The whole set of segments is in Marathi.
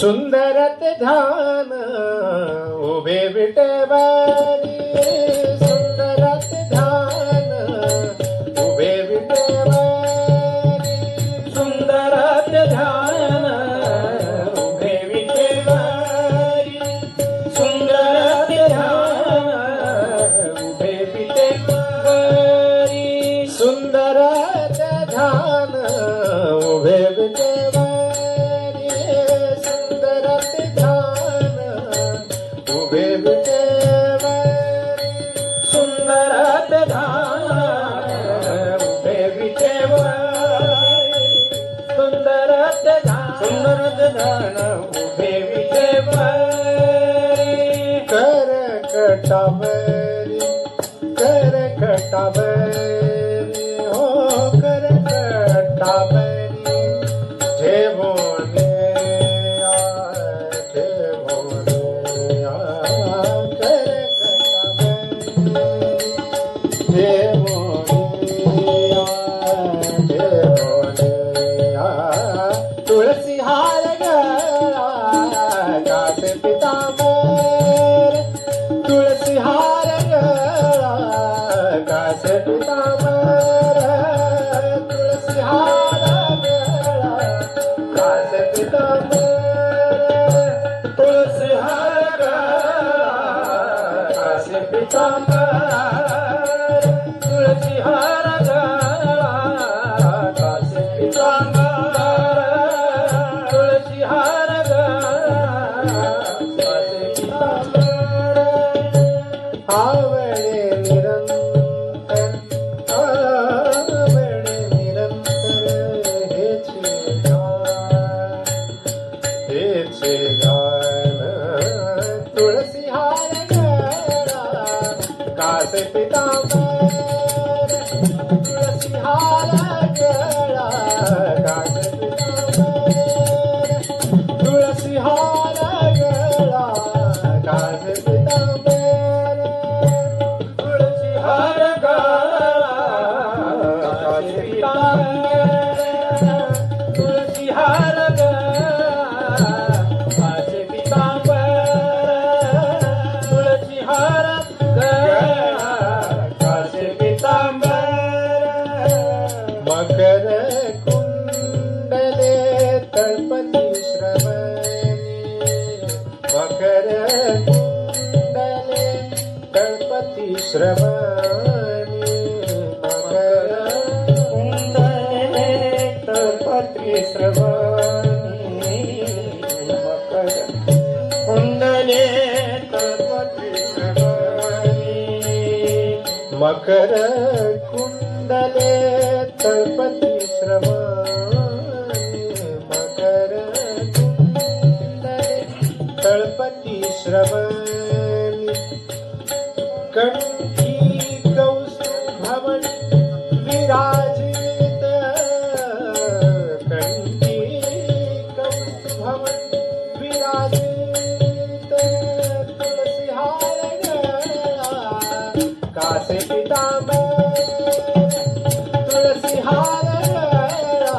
सुंदरत ध्यान उभे विटेवरी, सुंदरत ध्यान उभे विटेवरी, सुंदरत ध्यान उभे विटेवरी, सुंदरत ध्यान उभे विटेवरी, सुंदरत ध्यान उभे विटेवरी, सुंदरत ध्यान उभे विटेवरी, सुंदरत ध्यान उभे विटेवरी, सुंदरत ध्यान उभे विटेवरी, करकटावरी, करकटावरी, हो करकटावरी, ठेवोने आ, ठेवोने आ, करकटावरी, ठेवोने आ, ठेवोने आ, तुळसी हार गळा कासे पितांबर, तुळसी हार गळा कासे पितांबर, तुळसी हार गळा कासे पितांबर, तुळसी हार गळा कासे पितांबर, तुळसी हार गळा कासे पितांबर, तुळसी हार गळा कासे पितांबर, आवळे निरंतर, आवळे निरंतर, हेचे गान, तुळसी हार गळा कासे पितांबर, तुळसी हार गळा कासे पितांबर, तुळसी हार गळा कासे पितांबर, तुळसी हार गळा कासे पितांबर, तुळसी हार गळा कासे पितांबर, तुळसी हार गळा कासे पितांबर, मकर कुंडले तळपती श्रवणी, मकर कुंडले तळपती श्रवणी, मकर कुंडले तळपती श्रवणी, मकर कुंडले तळपती श्रवणी, मकर कुंडले तळपती श्रवणी, मकर कुंडले तळपती श्रवणी, कंठी कौस्तुभमणि विराजित, कंठी कौस्तुभमणि विराजित, तुळसी हार गळा कासे पितांबर, तुळसी हार गळा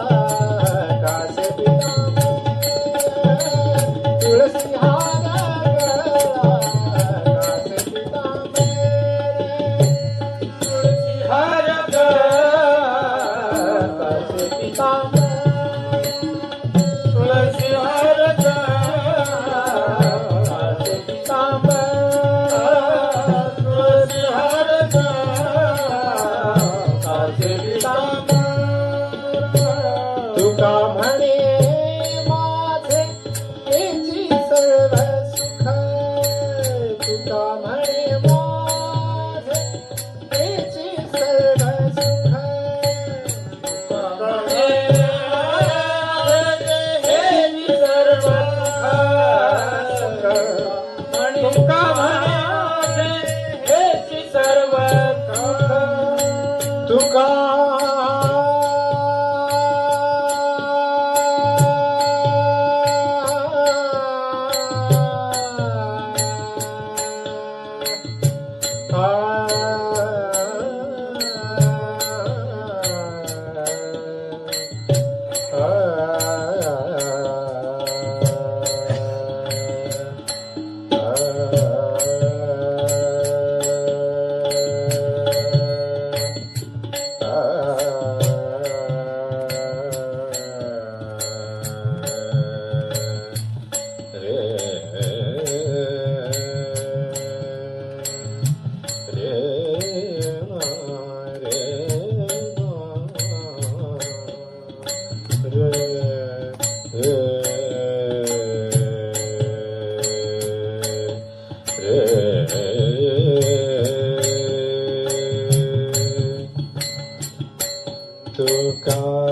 कासे पितांबर, तुळसी हार गळा कासे पितांबर, तुळसी हार गळा कासे पितांबर, तुळसी हार गळा कासे पितांबर, तुळसी हार गळा तुका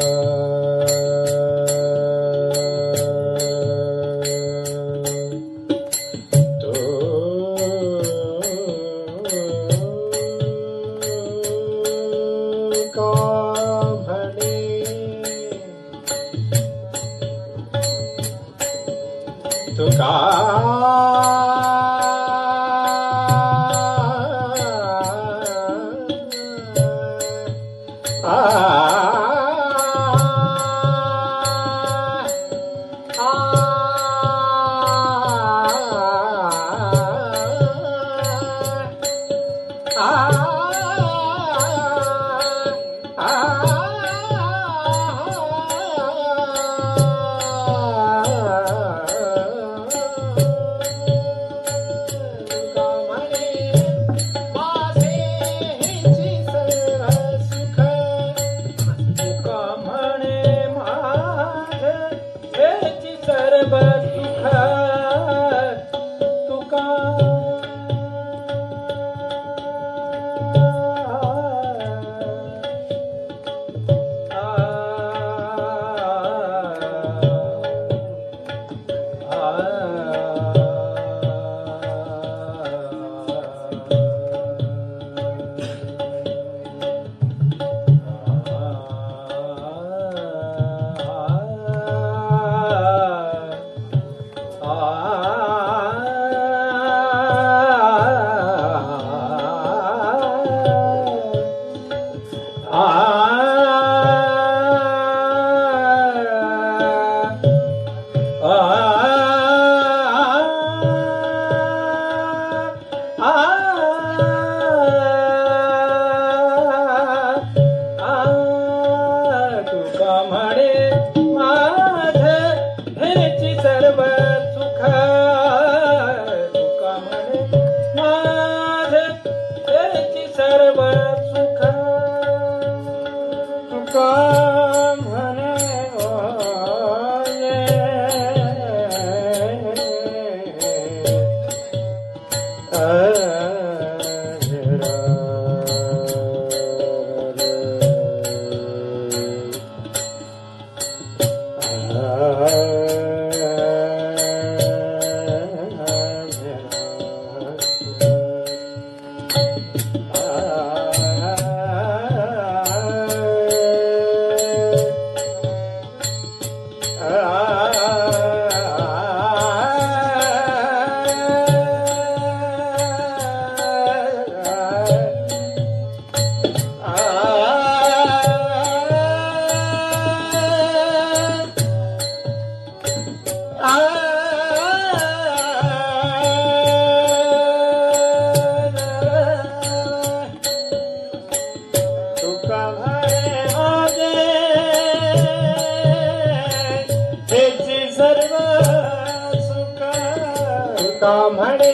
तुका म्हणे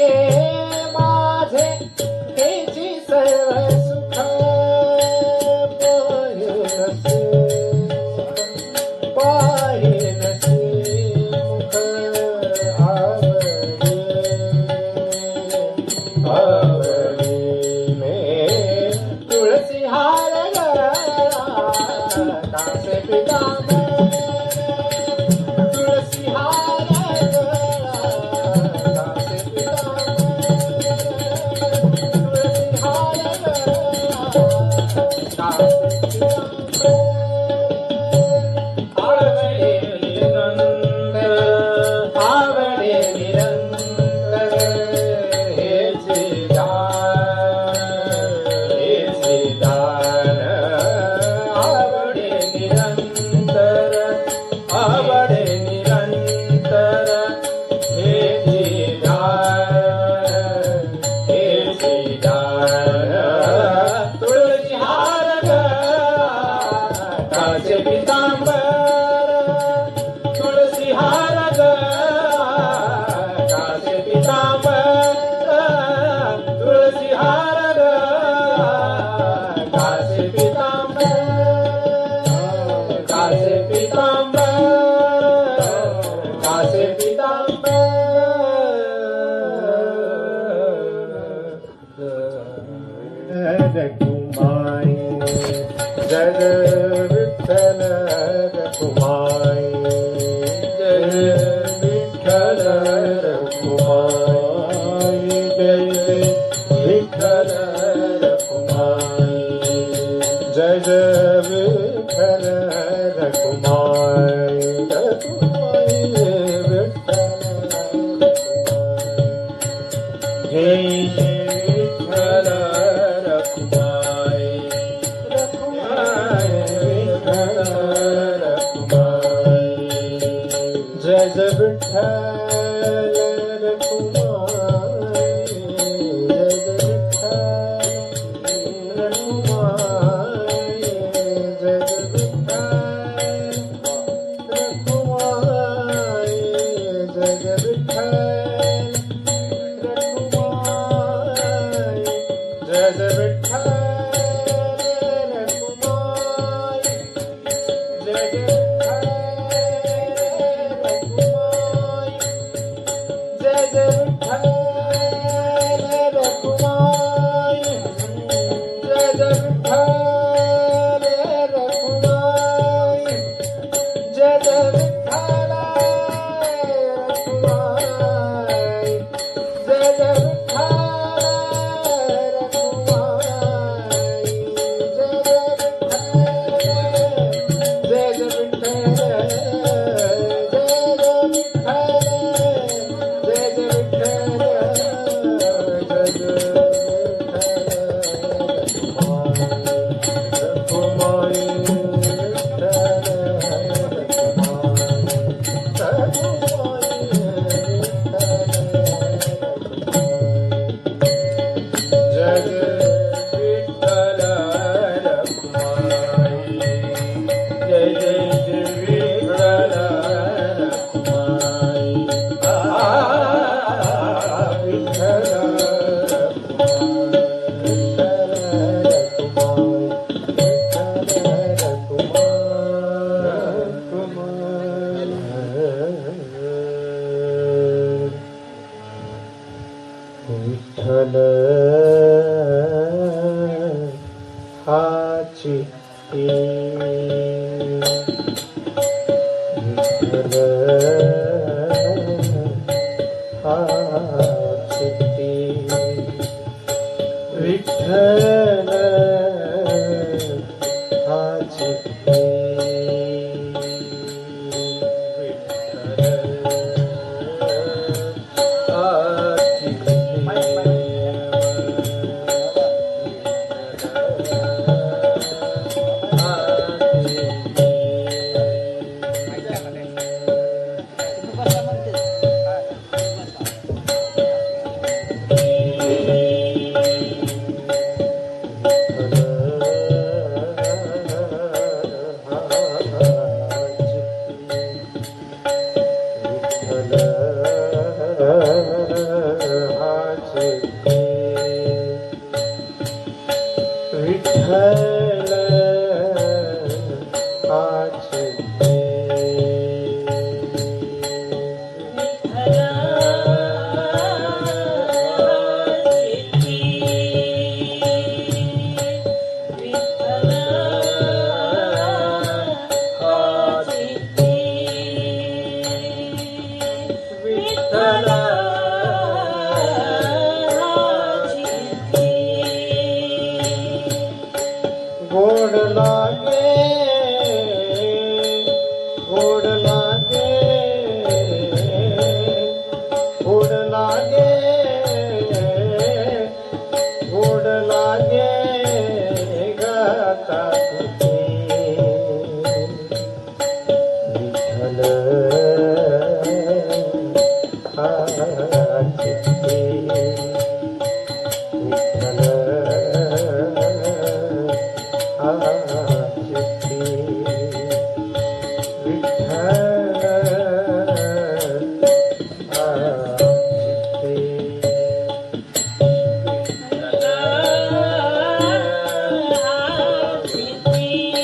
माझे हेची सर्व सुख पाहिनसे मुख आवडीने तुळसी हार कासे पितांबर तुळसी हार कुमारी जय जय विठ्ठल रखुमाई जय जय विठ्ठल रखुमाई जय जय विठ्ठल रखुमाई जय जय विठ्ठल रखुमाई रखुमाई विठ्ठल रखुमाई जय विठ्ठल रखुमाई रखुमाई विठ्ठल रखुमाई जय जय विठ्ठल रखुमाई जय जय विठ्ठल रखुमाई जय जय विठ्ठल रखुमाई जय जय विठ्ठल रखुमाई जय जय विठ्ठल रखुमाई जय जय जय जय विठ्ठल रखुमाई जय जय विठ्ठल रखुमाई जय जय विठ्ठल रखुमाई जय जय विठ्ठल रखुमाई जय जय विठ्ठल विठ्ठल हाची विठ्ठल हाची विठ्ठल हाची गोड लागे गोड लागे गोड लागे गोड लागे गाता तुझे विठ्ठल हाची विठ्ठल Thank you.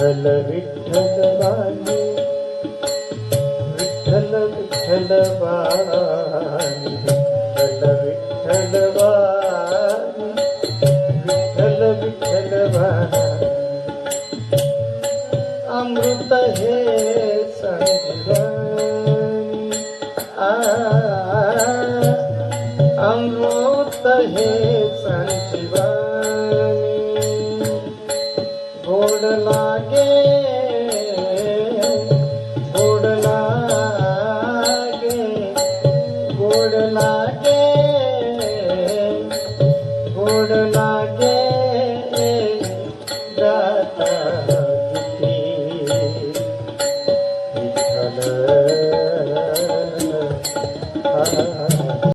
विठ्ठल विठ्ठल वाणी विठ्ठल विठ्ठल वाणी विठ्ठल विठ्ठल वाणी विठ्ठल विठ्ठल वाणी अमृत हे संजीवनी अमृत हे संजीवनी गोड लागे